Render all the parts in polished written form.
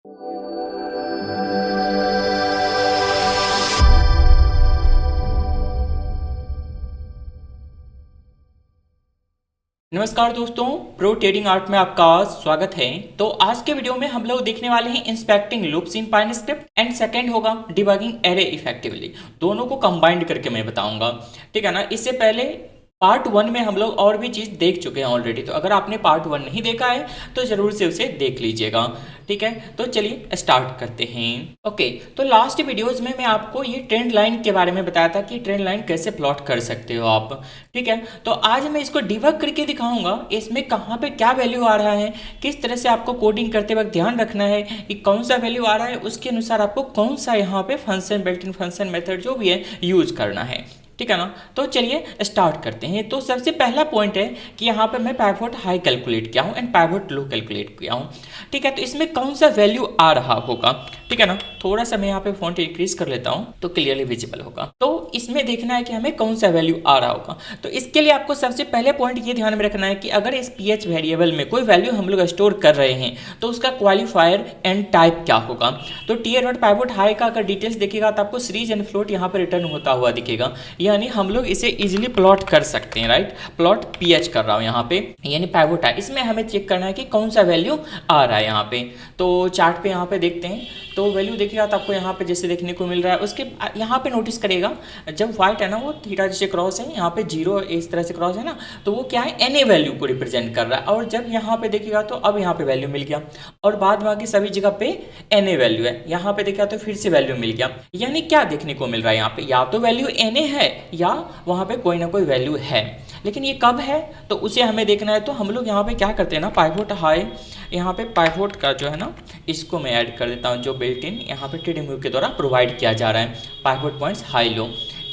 नमस्कार दोस्तों, pro trading art में आपका स्वागत है। तो आज के वीडियो में हम लोग देखने वाले हैं inspecting loops in pine script and second होगा डिबगिंग एरे इफेक्टिवली। दोनों को कंबाइंड करके मैं बताऊंगा, ठीक है ना। इससे पहले पार्ट 1 में हम लोग और भी चीज़ देख चुके हैं ऑलरेडी, तो अगर आपने पार्ट 1 नहीं देखा है तो ज़रूर से उसे देख लीजिएगा, ठीक है। तो चलिए स्टार्ट करते हैं। ओके, तो लास्ट वीडियोस में मैं आपको ये ट्रेंड लाइन के बारे में बताया था कि ट्रेंड लाइन कैसे प्लॉट कर सकते हो आप, ठीक है। तो आज मैं इसको डिबग करके दिखाऊंगा, इसमें कहाँ पे क्या वैल्यू आ रहा है, किस तरह से आपको कोडिंग करते वक्त ध्यान रखना है कि कौन सा वैल्यू आ रहा है, उसके अनुसार आपको कौन सा यहाँ पे function, built in function method जो भी है यूज करना है, ठीक है ना। तो चलिए स्टार्ट करते हैं। तो सबसे पहला पॉइंट है कि यहाँ पे मैं पाइवट हाई कैलकुलेट किया हूँ एंड पाइवट लो कैलकुलेट किया हूँ, ठीक है। तो इसमें कौन सा वैल्यू आ रहा होगा, ठीक है ना। थोड़ा सा मैं यहाँ पे फॉन्ट इंक्रीज कर लेता हूँ तो क्लियरली विजिबल होगा। तो इसमें देखना है कि हमें कौन सा वैल्यू आ रहा होगा। तो इसके लिए आपको सबसे पहले पॉइंट ये ध्यान में रखना है कि अगर इस पीएच वेरिएबल में कोई वैल्यू हम लोग स्टोर कर रहे हैं तो उसका क्वालिफायर एंड टाइप क्या होगा। तो टीयर डॉट पाइवट हाई का अगर डिटेल्स देखिएगा तो आपको सीरीज एंड फ्लोट यहाँ पर रिटर्न होता हुआ दिखेगा, यानी हम लोग इसे इजीली प्लॉट कर सकते हैं, राइट। प्लॉट पीएच कर रहा हूँ यहाँ पे, यानी पाइवट है। इसमें हमें चेक करना है कि कौन सा वैल्यू आ रहा है यहाँ पे। तो चार्ट पे यहाँ पे देखते हैं, तो वैल्यू देखिएगा तो आपको यहाँ पे जैसे देखने को मिल रहा है। उसके यहाँ पे नोटिस करेगा जब व्हाइट है ना वो थीटा जैसे क्रॉस है, यहाँ पे जीरो इस तरह से क्रॉस है ना, तो वो क्या है, एन ए वैल्यू को रिप्रेजेंट कर रहा है। और जब यहाँ पे देखिएगा तो अब यहाँ पे वैल्यू मिल गया और बाद बाकी सभी जगह पे एन ए वैल्यू है। यहाँ पे देखिएगा तो फिर से वैल्यू मिल गया, यानी क्या देखने को मिल रहा है यहाँ पे, या तो वैल्यू एन ए है या वहाँ पे कोई ना कोई वैल्यू है। लेकिन ये कब है तो उसे हमें देखना है। तो हम लोग यहाँ पे क्या करते हैं ना, पाइवट हाई, यहाँ पे पाइवट का जो है ना इसको मैं ऐड कर देता हूँ, जो बिल्ट इन यहाँ पे ट्रेडिंग व्यू के द्वारा प्रोवाइड किया जा रहा है, पाइवट पॉइंट्स हाई लो,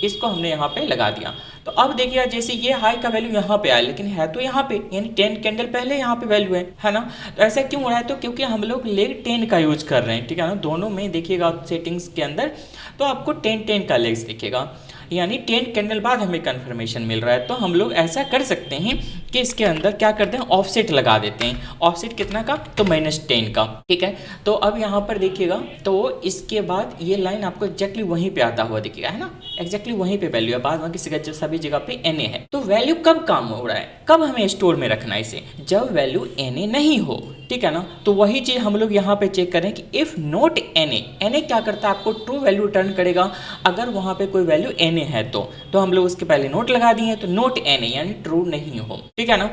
इसको हमने यहाँ पे लगा दिया। तो अब देखिए जैसे ये हाई का वैल्यू यहाँ पे आया, लेकिन है तो यहाँ पे, यानी 10 कैंडल पहले यहाँ पे वैल्यू है ना। तो ऐसा क्यों हो रहा है, तो क्योंकि हम लोग लेग 10 का यूज कर रहे हैं, ठीक है ना। दोनों में देखिएगा सेटिंग्स के अंदर तो आपको 10 का लेग्स दिखेगा, यानी 10 कैंडल बाद हमें कंफर्मेशन मिल रहा है। तो हम लोग ऐसा कर सकते हैं कि इसके अंदर क्या करते हैं, ऑफसेट लगा देते हैं। ऑफसेट कितना का, तो -10 का, ठीक है। तो अब यहाँ पर देखिएगा तो इसके बाद ये लाइन आपको एग्जैक्टली वहीं पे आता हुआ दिखेगा, है ना, एग्जैक्टली वहीं पे वैल्यू है, बाद बाकी सभी जगह पे एन ए है। तो वैल्यू कब काम हो रहा है, कब हमें स्टोर में रखना है इसे, जब वैल्यू एन ए नहीं हो, ठीक है ना। तो वही चीज हम लोग यहाँ पे चेक करें कि इफ नॉट एन ए क्या करता है, आपको ट्रू वैल्यू रिटर्न करेगा अगर वहाँ पे कोई वैल्यू एन ए है। तो हम लोग उसके पहले नोट लगा दिए, तो नोट एन ए यानी ट्रू नहीं हो, ठीक है ना।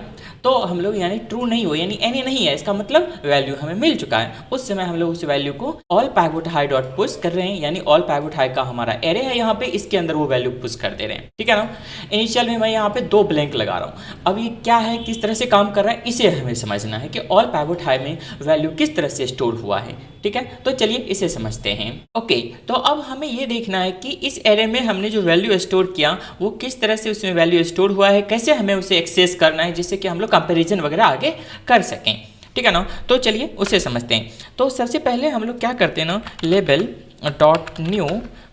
तो हम लोग यानी ट्रू नहीं हो यानी एन ए नहीं है, इसका मतलब वैल्यू हमें मिल चुका है। उस समय हम लोग उस वैल्यू को all pivot high dot push कर रहे हैं, यानी ऑल पाइवट हाई का हमारा एरे है यहाँ पे, इसके अंदर वो वैल्यू पुश कर दे रहे हैं, ठीक है ना। इनिशियल में मैं यहाँ पे 2 ब्लैंक लगा रहा हूँ। अब ये क्या है, किस तरह से काम कर रहा है, इसे हमें समझना है कि ऑल पाइवट हाई में वैल्यू किस तरह से स्टोर हुआ है, ठीक है। तो चलिए इसे समझते हैं। ओके, तो अब हमें ये देखना है कि इस एरे में हमने जो वैल्यू स्टोर किया वो किस तरह से उसमें वैल्यू स्टोर हुआ है, कैसे हमें उसे एक्सेस करना है जिससे कि हम लोग कंपैरिजन वगैरह आगे कर सकें, ठीक है ना। तो चलिए उसे समझते हैं। तो सबसे पहले हम लोग क्या करते हैं ना, लेबल डॉट न्यू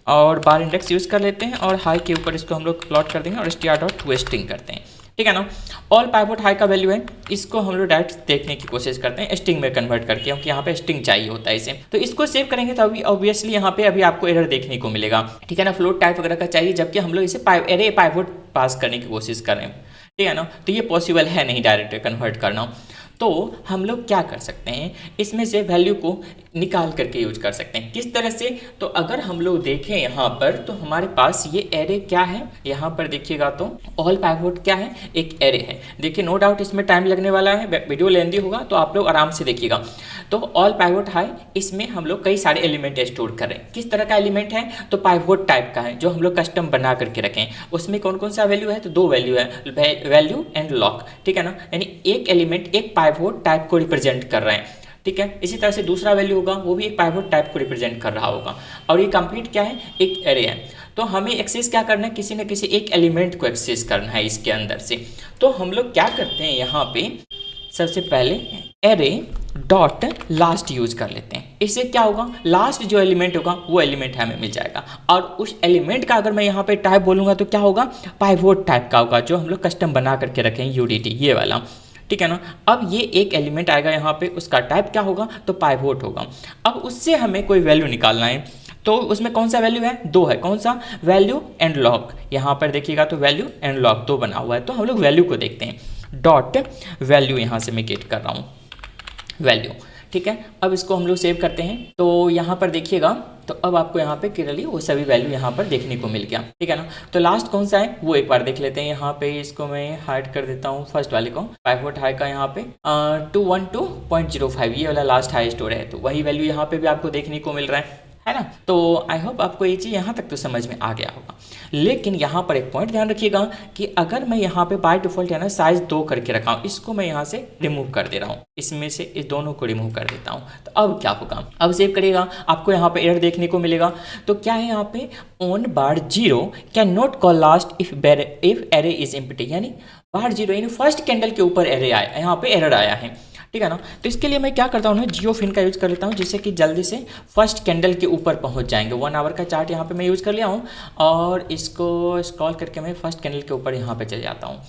और बार इंडेक्स यूज कर लेते हैं और हाई के ऊपर इसको हम लोग प्लॉट कर देंगे और str डॉट टू स्ट्रिंग करते हैं, ठीक है ना। ऑल पाइवट हाई का वैल्यू है, इसको हम लोग डायरेक्ट देखने की कोशिश करते हैं स्ट्रिंग में कन्वर्ट करके, क्योंकि यहाँ पे स्ट्रिंग चाहिए होता है इसे। तो इसको सेव करेंगे तो अभी ऑब्वियसली यहाँ पे अभी आपको एरर देखने को मिलेगा, ठीक है ना। फ्लोट टाइप वगैरह का चाहिए, जबकि हम लोग इसे एरे पाइवट पास करने की कोशिश कर रहे हैं, ठीक है ना। तो ये पॉसिबल है नहीं डायरेक्ट कन्वर्ट करना। तो हम लोग क्या कर सकते हैं, इसमें से वैल्यू को निकाल करके यूज कर सकते हैं। किस तरह से, तो अगर हम लोग देखें यहाँ पर तो हमारे पास ये एरे क्या है, यहाँ पर देखिएगा तो ऑल पाइवट क्या है, एक एरे है। देखिए नो डाउट इसमें टाइम लगने वाला है, वीडियो लेंदी होगा तो आप लोग आराम से देखिएगा। तो ऑल पाइवट हाई, इसमें हम लोग कई सारे एलिमेंट स्टोर कर रहे हैं। किस तरह का एलिमेंट है, तो पाइवट टाइप का है, जो हम लोग कस्टम बना करके रखें। उसमें कौन कौन सा वैल्यू है, तो 2 वैल्यू है, वैल्यू एंड लॉक, ठीक है ना। यानी एक एलिमेंट एक पाइवट टाइप को रिप्रेजेंट कर रहे हैं, ठीक है। इसी तरह से दूसरा वैल्यू होगा वो भी एक पाइवट टाइप को रिप्रेजेंट कर रहा होगा। और ये कंप्लीट क्या है, एक एरे है। तो हमें एक्सेस क्या करना है, किसी न किसी एक एलिमेंट को एक्सेस करना है इसके अंदर से। तो हम लोग क्या करते हैं, यहाँ पे सबसे पहले एरे डॉट लास्ट यूज कर लेते हैं। इससे क्या होगा, लास्ट जो एलिमेंट होगा वो एलिमेंट हमें मिल जाएगा। और उस एलिमेंट का अगर मैं यहाँ पे टाइप बोलूँगा तो क्या होगा, पाइवट टाइप का होगा, जो हम लोग कस्टम बना करके रखें यूडीटी ये वाला, ठीक है ना। अब ये एक एलिमेंट आएगा यहाँ पे, उसका टाइप क्या होगा, तो पाइवोट होगा। अब उससे हमें कोई वैल्यू निकालना है, तो उसमें कौन सा वैल्यू है, 2 है। कौन सा, वैल्यू एंड लॉग। यहाँ पर देखिएगा तो वैल्यू एंड लॉग 2 बना हुआ है। तो हम लोग वैल्यू को देखते हैं। डॉट वैल्यू यहाँ से मैं गेट कर रहा हूँ, वैल्यू, ठीक है। अब इसको हम लोग सेव करते हैं। तो यहाँ पर देखिएगा तो अब आपको यहाँ पे क्लियरली वो सभी वैल्यू यहाँ पर देखने को मिल गया, ठीक है ना। तो लास्ट कौन सा है वो एक बार देख लेते हैं। यहाँ पे इसको मैं हाइड कर देता हूँ, फर्स्ट वाले को, पाइवोट हाई का यहाँ पे 212.05 ये वाला लास्ट हाई स्टोर है। तो वही वैल्यू यहाँ पे भी आपको देखने को मिल रहा है ना। तो आई होप आपको ये चीज़ यहाँ तक तो समझ में आ गया होगा। लेकिन यहाँ पर एक पॉइंट ध्यान रखिएगा कि अगर मैं यहाँ पे बाय डिफॉल्ट है ना साइज 2 करके रखा हूँ, इसको मैं यहाँ से रिमूव कर दे रहा हूँ, इसमें से इस दोनों को रिमूव कर देता हूँ। तो अब क्या होगा, अब सेव करिएगा, आपको यहाँ पे एरर देखने को मिलेगा। तो क्या है यहाँ पे, on bar 0 can not call last if array is empty, यानी बार 0 यानी फर्स्ट कैंडल के ऊपर एरे आया, यहाँ पे एरर आया है, ठीक है ना। तो इसके लिए मैं क्या करता हूँ ना, जियोफिन का यूज़ कर लेता हूँ, जिससे कि जल्दी से फर्स्ट कैंडल के ऊपर पहुँच जाएंगे। 1 आवर का चार्ट यहाँ पे मैं यूज़ कर लिया हूँ और इसको स्क्रॉल करके मैं फर्स्ट कैंडल के ऊपर यहाँ पे चले जाता हूँ।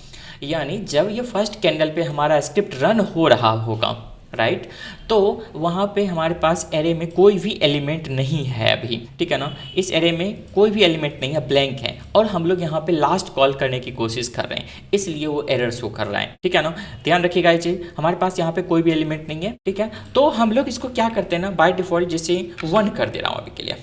यानी जब ये फर्स्ट कैंडल पे हमारा स्क्रिप्ट रन हो रहा होगा, राइट, तो वहाँ पे हमारे पास एरे में कोई भी एलिमेंट नहीं है अभी, ठीक है ना। इस एरे में कोई भी एलिमेंट नहीं है, ब्लैंक है, और हम लोग यहाँ पे लास्ट कॉल करने की कोशिश कर रहे हैं, इसलिए वो एरर शो कर रहा है, ठीक है ना। ध्यान रखिएगा ये चीज़, हमारे पास यहाँ पे कोई भी एलिमेंट नहीं है, ठीक है। तो हम लोग इसको क्या करते हैं ना, बाय डिफॉल्ट जैसे 1 कर दे रहा हूँ अभी के लिए,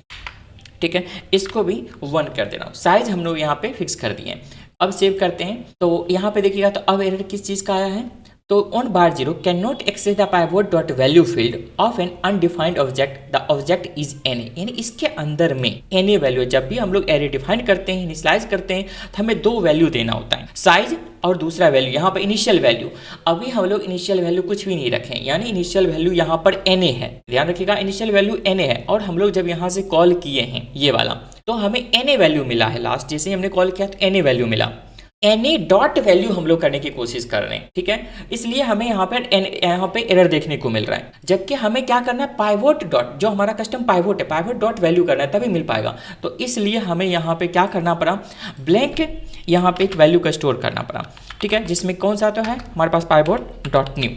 ठीक है, इसको भी 1 कर दे रहा हूँ। साइज हम लोग यहाँ पे फिक्स कर दिए। अब सेव करते हैं। तो यहाँ पे देखिएगा तो अब एरर किस चीज़ का आया है, तो on bar 0 can not access the pivot dot value field of an undefined object, the object is any, यानी इसके अंदर में एनी वैल्यू, जब भी हम लोग एरे डिफाइन करते हैं, इनिशियलाइज करते हैं, तो हमें 2 वैल्यू देना होता है, साइज और दूसरा वैल्यू यहाँ पर इनिशियल वैल्यू। अभी हम लोग इनिशियल वैल्यू कुछ भी नहीं रखें, यानी इनिशियल वैल्यू यहाँ पर एन है, ध्यान रखिएगा इनिशियल वैल्यू एन है। और हम लोग जब यहाँ से कॉल किए हैं ये वाला, तो हमें एन वैल्यू मिला है, लास्ट जैसे ही हमने कॉल किया तो एन वैल्यू मिला, एनी डॉट वैल्यू हम लोग करने की कोशिश कर रहे हैं, ठीक है। इसलिए हमें यहाँ पे एरर देखने को मिल रहा है, जबकि हमें क्या करना है, पाइवोट डॉट, जो हमारा कस्टम पाइवोट है, पाइवोट डॉट वैल्यू करना है, तभी मिल पाएगा। तो इसलिए हमें यहाँ पे क्या करना पड़ा, ब्लैंक यहाँ पे एक वैल्यू का स्टोर करना पड़ा, ठीक है, जिसमें कौन सा तो है हमारे पास पाइवोट डॉट न्यू,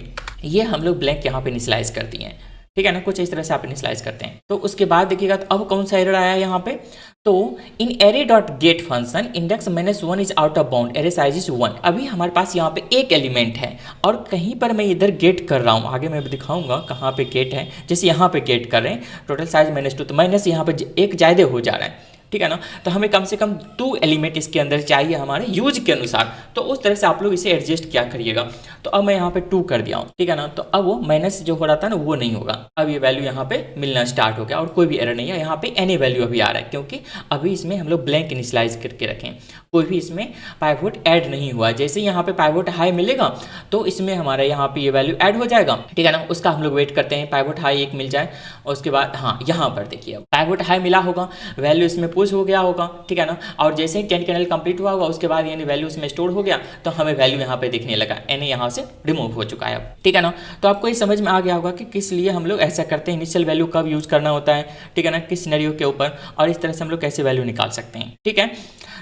ये हम लोग ब्लैंक यहाँ पे इनिशियलाइज कर दिए हैं, ठीक है ना। कुछ इस तरह से आप इनिशियलाइज करते हैं। तो उसके बाद देखिएगा तो अब कौन सा एरर आया है यहाँ पे, तो इन array dot gate function index -1 is out of bound, array size is 1। अभी हमारे पास यहाँ पे एक एलिमेंट है और कहीं पर मैं इधर गेट कर रहा हूँ, आगे मैं दिखाऊंगा कहाँ पे गेट है। जैसे यहाँ पे गेट कर रहे हैं, टोटल साइज -2, तो माइनस यहाँ पे एक ज्यादा हो जा रहा है, ठीक है ना। तो हमें कम से कम 2 एलिमेंट इसके अंदर चाहिए हमारे यूज के अनुसार, तो उस तरह से आप लोग इसे एडजस्ट क्या करिएगा। तो अब मैं यहाँ पे 2 कर दिया हूँ, ठीक है ना। तो अब वो माइनस जो हो रहा था ना वो नहीं होगा, अब ये वैल्यू यहाँ पे मिलना स्टार्ट हो गया और कोई भी एरर नहीं है। यहाँ पे एनी वैल्यू अभी आ रहा है, क्योंकि अभी इसमें हम लोग ब्लैंक इनिशियलाइज करके रखें, कोई भी इसमें पाइवोट ऐड नहीं हुआ। जैसे यहाँ पे पाइवोट हाई मिलेगा तो इसमें हमारा यहाँ पे ये वैल्यू ऐड हो जाएगा, ठीक है ना। उसका हम लोग वेट करते हैं, पाइवोट हाई एक मिल जाए और उसके बाद हाँ यहाँ पर देखिए पाइवोट हाई मिला होगा, वैल्यू इसमें पुश हो गया होगा, ठीक है ना। और जैसे ही 10 कैंडल कंप्लीट हुआ होगा उसके बाद यानी वैल्यू इसमें स्टोर हो गया, तो हमें वैल्यू यहाँ पे दिखने लगा, यानी यहाँ से रिमूव हो चुका है, ठीक है ना। तो आपको ये समझ में आ गया होगा कि किस लिए हम लोग ऐसा करते हैं, इनिशियल वैल्यू कब यूज करना होता है, ठीक है ना, किस सिनेरियो के ऊपर, और इस तरह से हम लोग कैसे वैल्यू निकाल सकते हैं, ठीक है।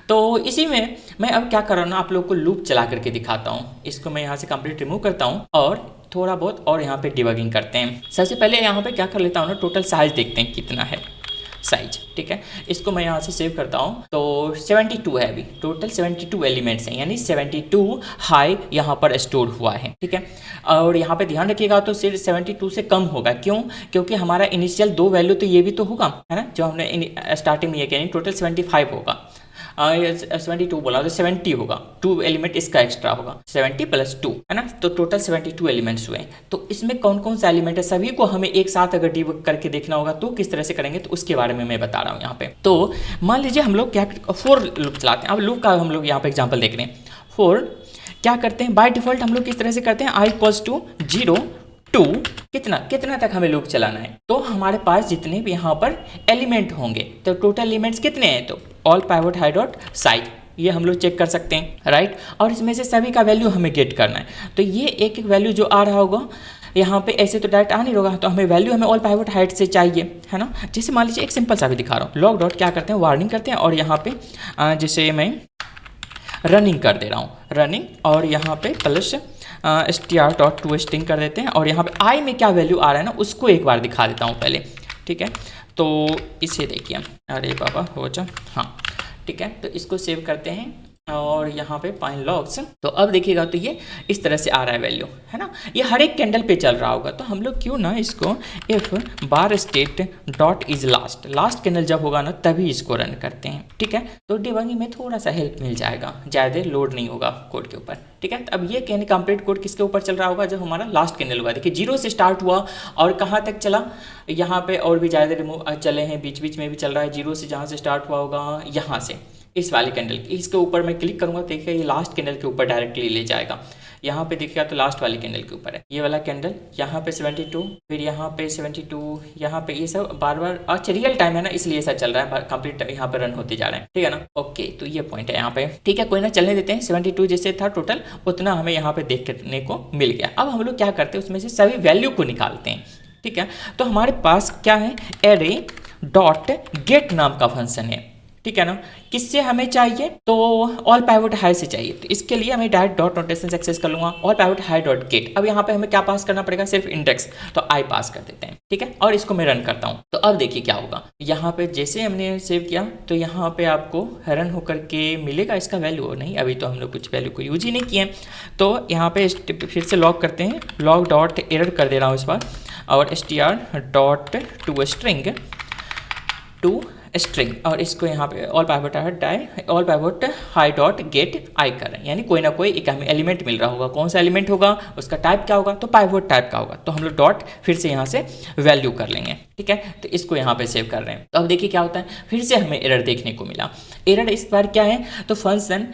तो इसी में मैं अब क्या कर रहा हूँ ना, आप लोग को लूप चला करके दिखाता हूँ। इसको मैं यहाँ से कंप्लीट रिमूव करता हूँ और थोड़ा बहुत और यहाँ पे डिबगिंग करते हैं। सबसे पहले यहाँ पे क्या कर लेता हूँ ना, टोटल साइज देखते हैं कितना है साइज, ठीक है। इसको मैं यहाँ से सेव करता हूँ। तो 72 है, अभी टोटल 72 एलिमेंट्स हैं, यानी 72 हाई यहाँ पर स्टोर हुआ है, ठीक है। और यहाँ पे ध्यान रखिएगा तो सिर्फ 72 से कम होगा, क्यों, क्योंकि हमारा इनिशियल 2 वैल्यू तो ये भी तो होगा, है ना, जो हमने स्टार्टिंग में ये किया, टोटल 75 होगा, 72 बोला तो 70 होगा, 2 एलिमेंट इसका एक्स्ट्रा होगा, 70 + 2 है ना, तो टोटल 72 एलिमेंट्स हुए। तो इसमें कौन कौन सा एलिमेंट है, सभी को हमें एक साथ अगर डिबग करके देखना होगा तो किस तरह से करेंगे, तो उसके बारे में मैं बता रहा हूँ यहाँ पे। तो मान लीजिए हम लोग क्या फॉर लूप चलाते हैं। अब लूप का हम लोग यहाँ पे एग्जाम्पल देख रहे हैं। फॉर क्या करते हैं, बाय डिफॉल्ट हम लोग किस तरह से करते हैं, i = 0 टू कितना तक हमें लूप चलाना है, तो हमारे पास जितने भी यहाँ पर एलिमेंट होंगे, तो टोटल एलिमेंट्स कितने हैं, तो all pivot high dot size, ये हम लोग चेक कर सकते हैं, राइट। और इसमें से सभी का वैल्यू हमें गेट करना है। तो ये एक एक वैल्यू जो आ रहा होगा यहाँ पे, ऐसे तो डायरेक्ट आ नहीं होगा, तो हमें वैल्यू हमें ऑल पाइवोट हाइट से चाहिए, है ना। जैसे मान लीजिए एक सिंपल सा भी दिखा रहा हूँ, लॉग डॉट क्या करते हैं, वार्निंग करते हैं, और यहाँ पे जैसे मैं रनिंग कर दे रहा हूँ, रनिंग, और यहाँ पे plus str dot to string कर देते हैं और यहाँ पे आई में क्या वैल्यू आ रहा है ना उसको एक बार दिखा देता हूँ पहले, ठीक है। तो इसे देखिए, अरे बाबा हो जा, हाँ ठीक है। तो इसको सेव करते हैं और यहाँ पे फाइंड लॉग्स, तो अब देखिएगा तो ये इस तरह से आ रहा है वैल्यू, है ना। ये हर एक कैंडल पे चल रहा होगा, तो हम लोग क्यों ना इसको if bar state dot is last candle जब होगा ना तभी इसको रन करते हैं, ठीक है। तो डिबगिंग में थोड़ा सा हेल्प मिल जाएगा, ज़्यादा लोड नहीं होगा कोड के ऊपर, ठीक है। अब ये कैन कंप्लीट कोड किसके ऊपर चल रहा होगा, जब हमारा लास्ट कैंडल होगा। देखिए 0 से स्टार्ट हुआ और कहाँ तक चला, यहाँ पे और भी ज़्यादा रिमूव चले हैं, बीच बीच में भी चल रहा है। 0 से जहाँ से स्टार्ट हुआ होगा यहाँ से इस वाले कैंडल, इसके ऊपर मैं क्लिक करूंगा, देखिए ये लास्ट कैंडल के ऊपर डायरेक्टली ले जाएगा। यहाँ पे देखिएगा तो लास्ट वाली कैंडल के ऊपर है ये वाला कैंडल, यहाँ पे 72, फिर यहाँ पे 72, यहाँ पे ये सब बार बार, अच्छा रियल टाइम है ना इसलिए ऐसा चल रहा है, कंप्लीट यहाँ पे रन होते जा रहे हैं, ठीक है ना। ओके, तो ये पॉइंट है यहाँ पे, ठीक है, कोई ना चलने देते हैं। 72 जैसे था टोटल उतना हमें यहाँ पे देखने को मिल गया। अब हम लोग क्या करते हैं, उसमें से सभी वैल्यू को निकालते हैं, ठीक है। तो हमारे पास क्या है, एरे डॉट गेट नाम का फंक्शन है, ठीक है ना। किससे हमें चाहिए, तो ऑल पाइवट हाई से चाहिए। तो इसके लिए हमें डायरेक्ट डॉट नोटेशन से एक्सेस कर लूंगा, all pivot high dot gate. अब यहाँ पे हमें क्या पास करना पड़ेगा, सिर्फ इंडेक्स, तो आई पास कर देते हैं, ठीक है। और इसको मैं रन करता हूँ, तो अब देखिए क्या होगा। यहाँ पे जैसे हमने सेव किया तो यहाँ पे आपको रन होकर के मिलेगा इसका वैल्यू, नहीं अभी तो हम लोग कुछ वैल्यू को यूज ही नहीं किए। तो यहाँ पे फिर से लॉग करते हैं, लॉग डॉट एरर कर दे रहा हूँ इस बार, और str डॉट टू स्ट्रिंग और इसको यहाँ पे all pivot high dot get I कर रहे हैं, यानी कोई ना कोई एक हमें एलिमेंट मिल रहा होगा। कौन सा एलिमेंट होगा, उसका टाइप क्या होगा, तो पाइवट टाइप का होगा। तो हम लोग डॉट फिर से यहाँ से वैल्यू कर लेंगे, ठीक है। तो इसको यहाँ पे सेव कर रहे हैं। तो अब देखिए क्या होता है, फिर से हमें एरर देखने को मिला। एरर इस बार क्या है, तो function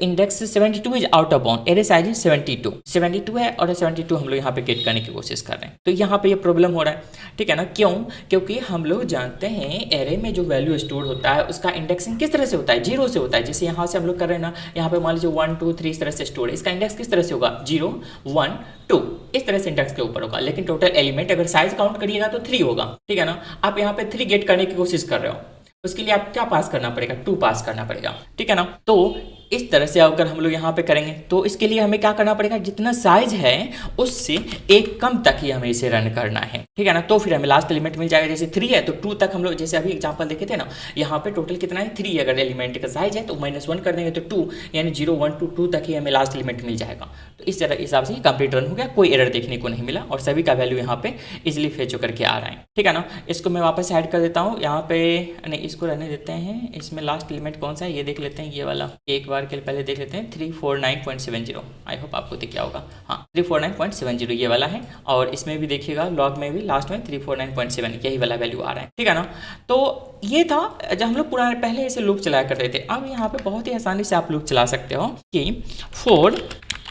index 72 is out of bound, array size 72 है और 72 हम लोग यहाँ पे गेट करने की कोशिश कर रहे हैं। तो यहाँ पे ये प्रॉब्लम हो रहा है, ठीक है ना। क्यों, क्योंकि हम लोग जानते हैं एरे में जो वैल्यू स्टोर होता है उसका इंडेक्सिंग किस तरह से होता है, 0 से होता है। जैसे यहाँ से हम लोग कर रहे हैं ना, यहाँ पे मान लीजिए 1 2 3 इस तरह से स्टोर है, इसका इंडेक्स किस तरह से होगा, 0 1 2 इस तरह से इंडेक्स के ऊपर होगा। लेकिन टोटल एलिमेंट अगर साइज काउंट करिएगा तो 3 होगा, ठीक है ना। आप यहाँ पे 3 गेट करने की कोशिश कर रहे हो, उसके लिए आप क्या पास करना पड़ेगा, 2 पास करना पड़ेगा, ठीक है ना। तो इस तरह से अगर हम लोग यहाँ पे करेंगे तो इसके लिए हमें क्या करना पड़ेगा, जितना साइज है उससे एक कम तक ही हमें इसे रन करना है, ठीक है ना। तो फिर हमें लास्ट एलिमेंट मिल जाएगा, जैसे 3 है तो 2 तक हम लोग, जैसे अभी एग्जांपल देखे थे ना, यहाँ पे टोटल कितना है 3, अगर एलिमेंट का साइज है तो -1 कर देंगे तो 2, यानी 0 1 2 2 तक ही हमें लास्ट एलिमेंट मिल जाएगा। तो इस तरह हिसाब से कंप्लीट रन हो गया, कोई एरर देखने को नहीं मिला और सभी का वैल्यू यहाँ पे इजिली फेच होकर के आ रहा है, ठीक है ना। इसको मैं वापस ऐड कर देता हूँ यहाँ पे, नहीं इसको रहने देते हैं। इसमें लास्ट एलिमेंट कौन सा है ये देख लेते हैं, ये वाला एक बार के पहले देख लेते हैं, 349.70। आई होप आपको दिख गया होगा, हाँ 349.70 ये वाला है। और इसमें भी देखिएगा लॉग में भी लास्ट में 349.7 यही वाला वैल्यू आ रहा है, ठीक है ना। तो ये था जब हम लोग पुराने पहले ऐसे लूप चलाया करते थे। अब यहाँ पे बहुत ही आसानी से आप लूप चला सकते हो कि for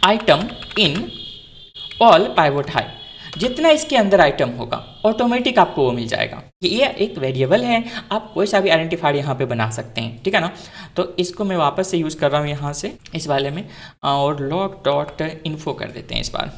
item in all pivot high, जितना इसके अंदर आइटम होगा ऑटोमेटिक आपको वो मिल जाएगा। ये एक वेरिएबल है, आप कोई सा भी आइडेंटिफायर यहाँ पे बना सकते हैं, ठीक है ना। तो इसको मैं वापस से यूज़ कर रहा हूँ यहाँ से इस वाले में, और लॉग डॉट इन्फो कर देते हैं इस बार,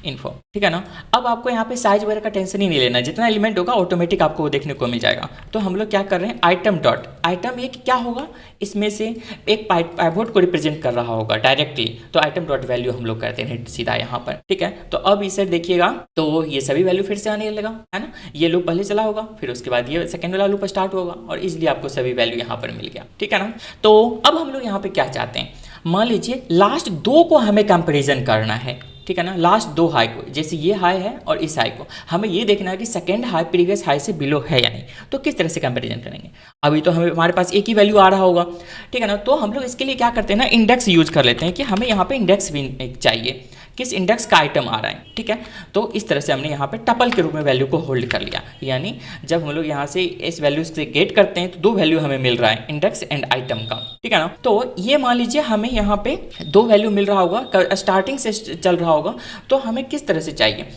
इन्फो, ठीक है ना। अब आपको यहाँ पे साइज वगैरह का टेंशन ही नहीं लेना, जितना एलिमेंट होगा ऑटोमेटिक आपको वो देखने को मिल जाएगा। तो हम लोग क्या कर रहे हैं, आइटम डॉट, आइटम ये क्या होगा, इसमें से एक पाइवट को रिप्रेजेंट कर रहा होगा डायरेक्टली, तो आइटम डॉट वैल्यू हम लोग करते हैं सीधा यहाँ पर, ठीक है। तो अब इसे देखिएगा तो ये सभी वैल्यू फिर से आने लगेगा, है ना। ये लूप पहले चला होगा, फिर उसके बाद ये सेकेंड वाला लूप स्टार्ट होगा और इसलिए आपको सभी वैल्यू यहाँ पर मिल गया, ठीक है ना। तो अब हम लोग यहाँ पे क्या चाहते हैं, मान लीजिए लास्ट 2 को हमें कंपेरिजन करना है, ठीक है ना। लास्ट 2 हाई को, जैसे ये हाई है और इस हाई को, हमें ये देखना है कि सेकेंड हाई प्रीवियस हाई से बिलो है या नहीं। तो किस तरह से कंपैरिजन करेंगे, अभी तो हमारे पास एक ही वैल्यू आ रहा होगा, ठीक है ना। तो हम लोग इसके लिए क्या करते हैं ना, इंडेक्स यूज कर लेते हैं कि हमें यहाँ पे इंडेक्स भी चाहिए, किस इंडेक्स का आइटम आ रहा है, ठीक है। तो इस तरह से हमने यहाँ पे टपल के रूप में वैल्यू को होल्ड कर लिया, यानी जब हम लोग यहाँ से इस वैल्यू से गेट करते हैं तो 2 वैल्यू हमें मिल रहा है, इंडेक्स एंड आइटम का, ठीक है ना। तो ये मान लीजिए हमें यहाँ पे 2 वैल्यू मिल रहा होगा, स्टार्टिंग से चल रहा होगा, तो हमें किस तरह से चाहिए।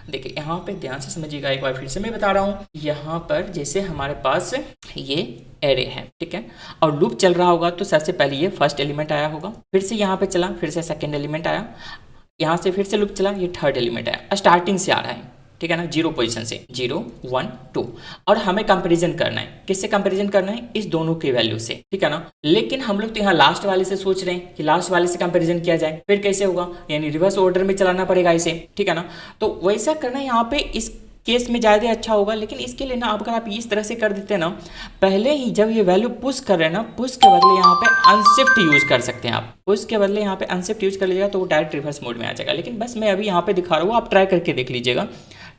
देखिए यहाँ पे ध्यान से समझिएगा, एक बार फिर से मैं बता रहा हूँ। यहाँ पर जैसे हमारे पास ये एरे है, ठीक है, और लूप चल रहा होगा तो सबसे पहले ये फर्स्ट एलिमेंट आया होगा, फिर से यहाँ पे चला, फिर से सेकेंड एलिमेंट आया, यहाँ से फिर से लूप चला, ये थर्ड एलिमेंट आया, स्टार्टिंग से आ रहा है, ठीक है ना, 0 पोजीशन से 0 1 2, और हमें कंपैरिजन करना है। किससे कंपैरिजन करना है? इस दोनों के वैल्यू से, ठीक है ना। लेकिन हम लोग तो यहाँ लास्ट वाले से सोच रहे हैं कि लास्ट वाले से कंपैरिजन किया जाए, फिर कैसे होगा? यानी रिवर्स ऑर्डर में चलाना पड़ेगा इसे, ठीक है ना। तो वैसा करना यहाँ पे इस केस में ज़्यादा अच्छा होगा। लेकिन इसके लिए ना अगर आप इस तरह से कर देते हैं ना, पहले ही जब ये वैल्यू पुश कर रहे हैं ना, पुश के बदले यहाँ पे अनशिफ्ट यूज कर सकते हैं आप। पुश के बदले यहाँ पे अनशिफ्ट यूज कर लीजिएगा तो वो डायरेक्ट रिवर्स मोड में आ जाएगा। लेकिन बस मैं अभी यहाँ पे दिखा रहा हूँ, आप ट्राई करके देख लीजिएगा,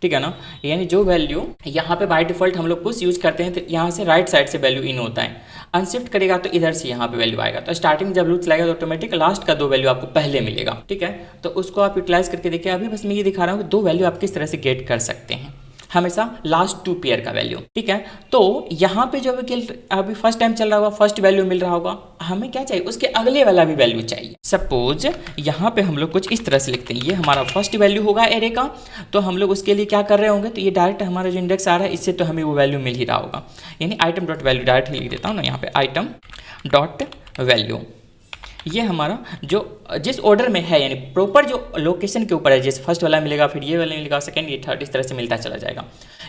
ठीक है ना। यानी जो वैल्यू यहाँ पे बाय डिफॉल्ट हम लोग पुश यूज करते हैं तो यहाँ से राइट साइड से वैल्यू इन होता है, अनशिफ्ट करेगा तो इधर से यहाँ पे वैल्यू आएगा। तो स्टार्टिंग जब लूप चलाएगा तो ऑटोमेटिक लास्ट का 2 वैल्यू आपको पहले मिलेगा, ठीक है। तो उसको आप यूटिलाइज करके देखिए। अभी बस मैं ये दिखा रहा हूँ कि 2 वैल्यू आप किस तरह से गेट कर सकते हैं, हमेशा लास्ट 2 पेयर का वैल्यू, ठीक है। तो यहाँ पे जो अभी फर्स्ट टाइम चल रहा होगा, फर्स्ट वैल्यू मिल रहा होगा, हमें क्या चाहिए? उसके अगले वाला भी वैल्यू चाहिए। सपोज यहाँ पे हम लोग कुछ इस तरह से लिखते हैं, ये हमारा फर्स्ट वैल्यू होगा एरे का, तो हम लोग उसके लिए क्या कर रहे होंगे? तो ये डायरेक्ट हमारा जो इंडेक्स आ रहा है इससे तो हमें वो वैल्यू मिल ही रहा होगा। यानी आइटम डॉट वैल्यू डायरेक्ट ही लिख देता हूँ ना यहाँ पे, आइटम डॉट वैल्यू। ये हमारा जो जिस ऑर्डर में है, यानी प्रॉपर जो लोकेशन के ऊपर है, जैसे फर्स्ट वाला मिलेगा, फिर ये वाला मिलेगा, सेकंड, ये थर्ड, इस तरह से मिलता चला जाएगा।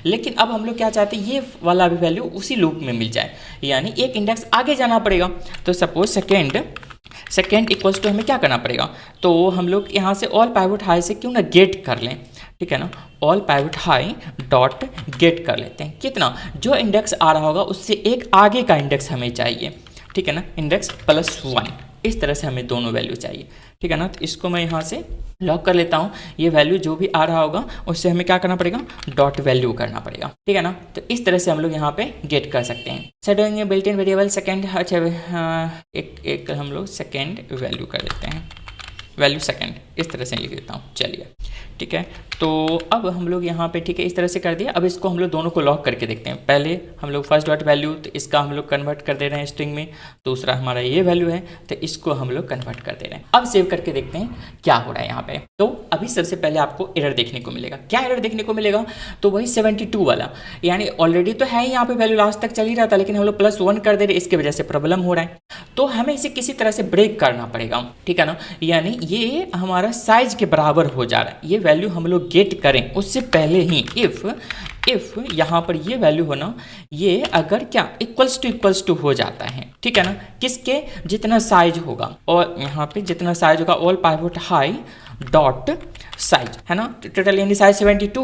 लेकिन अब हम लोग क्या चाहते हैं? ये वाला भी वैल्यू उसी लूप में मिल जाए, यानी एक इंडेक्स आगे जाना पड़ेगा। तो सपोज सेकेंड इक्वल्स टू हमें क्या करना पड़ेगा? तो हम लोग यहाँ से ऑल पाइवट हाई से क्यों ना गेट कर लें, ठीक है ना। All pivot high dot gate कर लेते हैं। कितना? जो इंडेक्स आ रहा होगा उससे एक आगे का इंडेक्स हमें चाहिए, ठीक है ना, इंडेक्स +1। इस तरह से हमें दोनों वैल्यू चाहिए, ठीक है ना। तो इसको मैं यहाँ से लॉक कर लेता हूँ। ये वैल्यू जो भी आ रहा होगा उससे हमें क्या करना पड़ेगा? डॉट वैल्यू करना पड़ेगा, ठीक है ना। तो इस तरह से हम लोग यहाँ पे गेट कर सकते हैं। Set built in variable second, अच्छा एक हम लोग सेकेंड वैल्यू कर देते हैं, वैल्यू सेकेंड, इस तरह से लिख देता हूँ। चलिए, ठीक है। तो अब हम लोग यहाँ पे, ठीक है, इस तरह से कर दिया। अब इसको हम लोग दोनों को लॉक करके देखते हैं। पहले हम लोग फर्स्ट डॉट वैल्यू, तो इसका हम लोग कन्वर्ट कर दे रहे हैं स्ट्रिंग में। दूसरा हमारा ये वैल्यू है, तो इसको हम लोग कन्वर्ट कर दे रहे हैं। अब सेव करके देखते हैं क्या हो रहा है यहाँ पे। तो अभी सबसे पहले आपको एरर देखने को मिलेगा। क्या एरर देखने को मिलेगा? तो वही 72 वाला, यानी ऑलरेडी तो है यहाँ पे वैल्यू लास्ट तक चल ही रहा था, लेकिन हम लोग +1 कर दे रहे, इसकी वजह से प्रॉब्लम हो रहा है। तो हमें इसे किसी तरह से ब्रेक करना पड़ेगा, ठीक है ना। यानी ये हमारा साइज के बराबर हो जा रहा है। ये वैल्यू हम लोग गेट करें उससे पहले ही इफ यहाँ पर ये वैल्यू हो ना, ये अगर क्या इक्वल्स टू हो जाता है, ठीक है ना, किसके? जितना साइज होगा, और यहाँ पे जितना साइज होगा all pivot high dot size, है ना। टोटल यानी साइज 72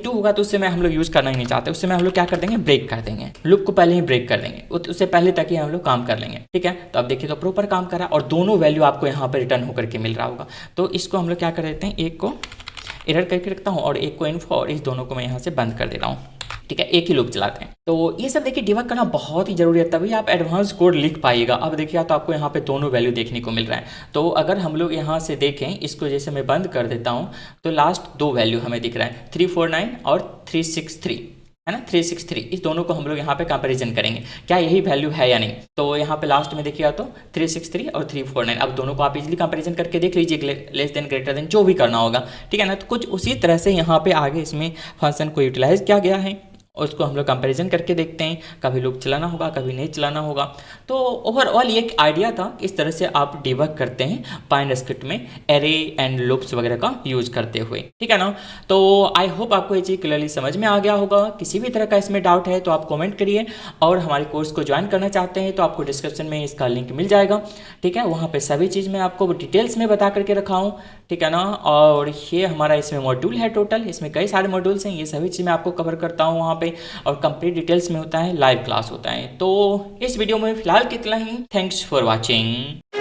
होगा तो उससे मैं हम लोग यूज़ करना ही नहीं चाहते। उससे मैं हम लोग क्या कर देंगे? ब्रेक कर देंगे, लूप को पहले ही ब्रेक कर देंगे, उससे पहले तक ही हम लोग काम कर लेंगे, ठीक है। तो अब देखिए तो प्रॉपर काम करा और दोनों वैल्यू आपको यहाँ पर रिटर्न होकर के मिल रहा होगा। तो इसको हम लोग क्या कर देते हैं? एक को एरर करके रखता हूँ और एक को इन्फो, और इस दोनों को मैं यहाँ से बंद कर दे रहा हूँ, ठीक है। एक ही लूप चलाते हैं। तो ये सब देखिए डिबग करना बहुत ही जरूरी है, तभी आप एडवांस कोड लिख पाइएगा। अब देखिए तो आपको यहाँ पे दोनों वैल्यू देखने को मिल रहा है। तो अगर हम लोग यहाँ से देखें, इसको जैसे मैं बंद कर देता हूँ, तो लास्ट 2 वैल्यू हमें दिख रहा है, 349 और 363, है ना, 363। इस दोनों को हम लोग यहाँ पे कंपैरिजन करेंगे, क्या यही वैल्यू है या नहीं। तो यहाँ पे लास्ट में देखिएगा तो 363 और 349। अब दोनों को आप इजीली कंपैरिजन करके देख लीजिए, लेस देन ग्रेटर देन जो भी करना होगा, ठीक है ना। तो कुछ उसी तरह से यहाँ पे आगे इसमें फंक्शन को यूटिलाइज किया गया है, और उसको हम लोग कंपैरिजन करके देखते हैं। कभी लूप चलाना होगा, कभी नहीं चलाना होगा। तो ओवरऑल ये एक आइडिया था, इस तरह से आप डिबग करते हैं पाइनस्क्रिप्ट में एरे एंड लूप्स वगैरह का यूज करते हुए, ठीक है ना। तो आई होप आपको ये चीज़ क्लियरली समझ में आ गया होगा। किसी भी तरह का इसमें डाउट है तो आप कॉमेंट करिए, और हमारे कोर्स को ज्वाइन करना चाहते हैं तो आपको डिस्क्रिप्शन में इसका लिंक मिल जाएगा, ठीक है। वहाँ पर सभी चीज़ मैं आपको डिटेल्स में बता करके रखा हूँ, ठीक है ना। और ये हमारा इसमें मॉड्यूल है टोटल, इसमें कई सारे मॉड्यूल्स हैं, ये सभी चीज़ मैं आपको कवर करता हूँ वहाँ पे, और कंप्लीट डिटेल्स में होता है, लाइव क्लास होता है। तो इस वीडियो में फिलहाल कितना ही। Thanks for watching.